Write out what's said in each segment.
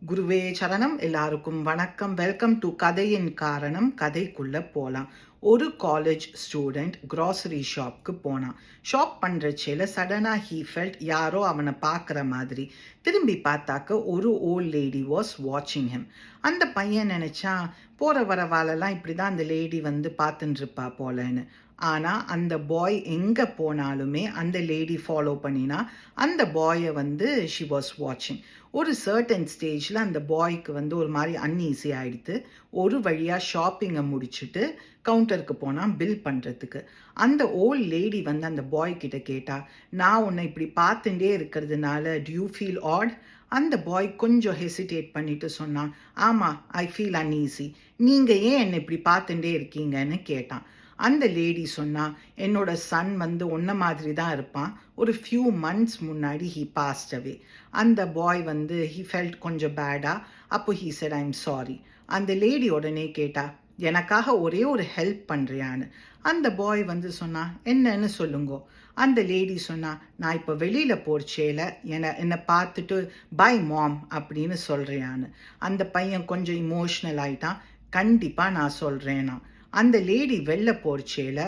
குருவே சரணம். எல்லாருக்கும் வணக்கம். வெல்கம் டு கதையின் காரணம். கதைக்குள்ள போலாம். ஒரு காலேஜ் ஸ்டூடெண்ட் கிராசரி ஷாப்க்கு போனான். ஷாப் பண்றச்சேல சடனா ஹீ ஃபெல்ட் யாரோ அவனை பார்க்குற மாதிரி. திரும்பி பார்த்தாக்க ஒரு ஓல்ட் லேடி வாஸ் வாட்சிங் ஹிம். அந்த பையன் நினைச்சான், போற வரவாலெல்லாம் இப்படிதான் அந்த லேடி வந்து பார்த்துட்டு இருப்பா போலன்னு. ஆனால் அந்த பாய் எங்கே போனாலுமே அந்த லேடி ஃபாலோ பண்ணினா அந்த பாயை வந்து ஷி வாஸ் வாட்சிங். ஒரு சர்டன் ஸ்டேஜில் அந்த பாய்க்கு வந்து ஒரு மாதிரி அன்ஈஸி ஆகிடுது. ஒரு வழியாக ஷாப்பிங்கை முடிச்சுட்டு கவுண்டருக்கு போனால் பில் பண்ணுறதுக்கு. அந்த ஓல்ட் லேடி வந்து அந்த பாய் கிட்ட கேட்டா, நான் உன்னை இப்படி பார்த்துட்டே இருக்கிறதுனால டு யூ ஃபீல் ஆட்? அந்த பாய் கொஞ்சம் ஹெசிடேட் பண்ணிட்டு சொன்னான், ஆமாம், ஐ ஃபீல் அன்ஈஸி. நீங்கள் ஏன் என்னை இப்படி பார்த்துட்டே இருக்கீங்கன்னு கேட்டான். அந்த லேடி சொன்னா, என்னோட சன் வந்து உன்ன மாதிரி தான் இருப்பான். ஒரு ஃபியூ மந்த்ஸ் முன்னாடி ஹீ பாஸ்ட் அவே. அந்த பாய் வந்து ஹீ ஃபெல்ட் கொஞ்சம் பேடா. அப்போ ஹீ செட் ஐம் சாரி. அந்த லேடி உடனே கேட்டா, எனக்காக ஒரே ஒரு ஹெல்ப் பண்ணுறியான்னு. அந்த பாய் வந்து சொன்னா, என்னன்னு சொல்லுங்கோ. அந்த லேடி சொன்னா, நான் இப்போ வெளியில் போர்ச்சேல என்னை பார்த்துட்டு பை மாம் அப்படின்னு சொல்கிறியான்னு. அந்த பையன் கொஞ்சம் இமோஷ்னல் ஆயிட்டான். கண்டிப்பாக நான் சொல்கிறேன்னா. அந்த லேடி வெளில போர்ச்சேல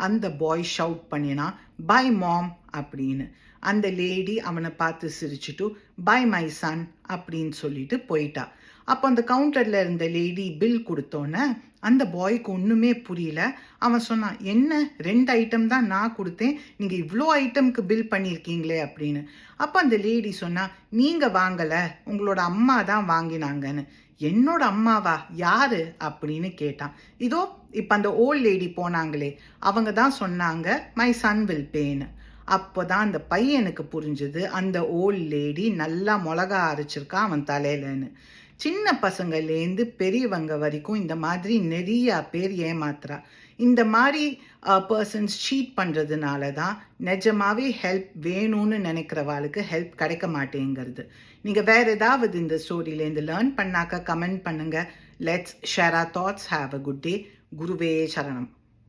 அந்த பாய் ஷவுட் பண்ணினா, பை மாம் அப்படின்னு. அந்த லேடி அவனை பார்த்து சிரிச்சுட்டு பை மை சன் அப்படின்னு சொல்லிட்டு போயிட்டா. அப்போ அந்த கவுண்டரில் இருந்த லேடி பில் கொடுத்தோன்னே அந்த பாய்க்கு ஒன்றுமே புரியல. அவன் சொன்னான், என்ன 2 ஐட்டம் தான் நான் கொடுத்தேன், நீங்கள் இவ்வளோ ஐட்டம்க்கு பில் பண்ணியிருக்கீங்களே அப்படின்னு. அப்போ அந்த லேடி சொன்னா, நீங்கள் வாங்கலை, உங்களோட அம்மா தான் வாங்கினாங்கன்னு. என்னோட அம்மாவா, யாரு அப்படின்னு கேட்டான். இதோ இப்போ அந்த ஓல்ட் லேடி போனாங்களே, அவங்க தான் சொன்னாங்க மை சன் வில் பேன்னு. அப்போ தான் அந்த பையனுக்கு புரிஞ்சுது, அந்த ஓல்ட் லேடி நல்லா மிளகா அரைச்சிருக்கா அவன் தலையிலன்னு. சின்ன பசங்கள்லேருந்து பெரியவங்க வரைக்கும் இந்த மாதிரி நிறைய பேர் ஏமாத்துறா. இந்த மாதிரி பர்சன்ஸ் சீட் பண்ணுறதுனால தான் நிஜமாவே ஹெல்ப் வேணும்னு நினைக்கிறவாளுக்கு ஹெல்ப் கிடைக்க மாட்டேங்கிறது. நீங்கள் வேறு ஏதாவது இந்த ஸ்டோரியிலேருந்து லேர்ன் பண்ணாக்க கமெண்ட் பண்ணுங்கள். Let's share our thoughts. Have a good day. குருவே சரணம்.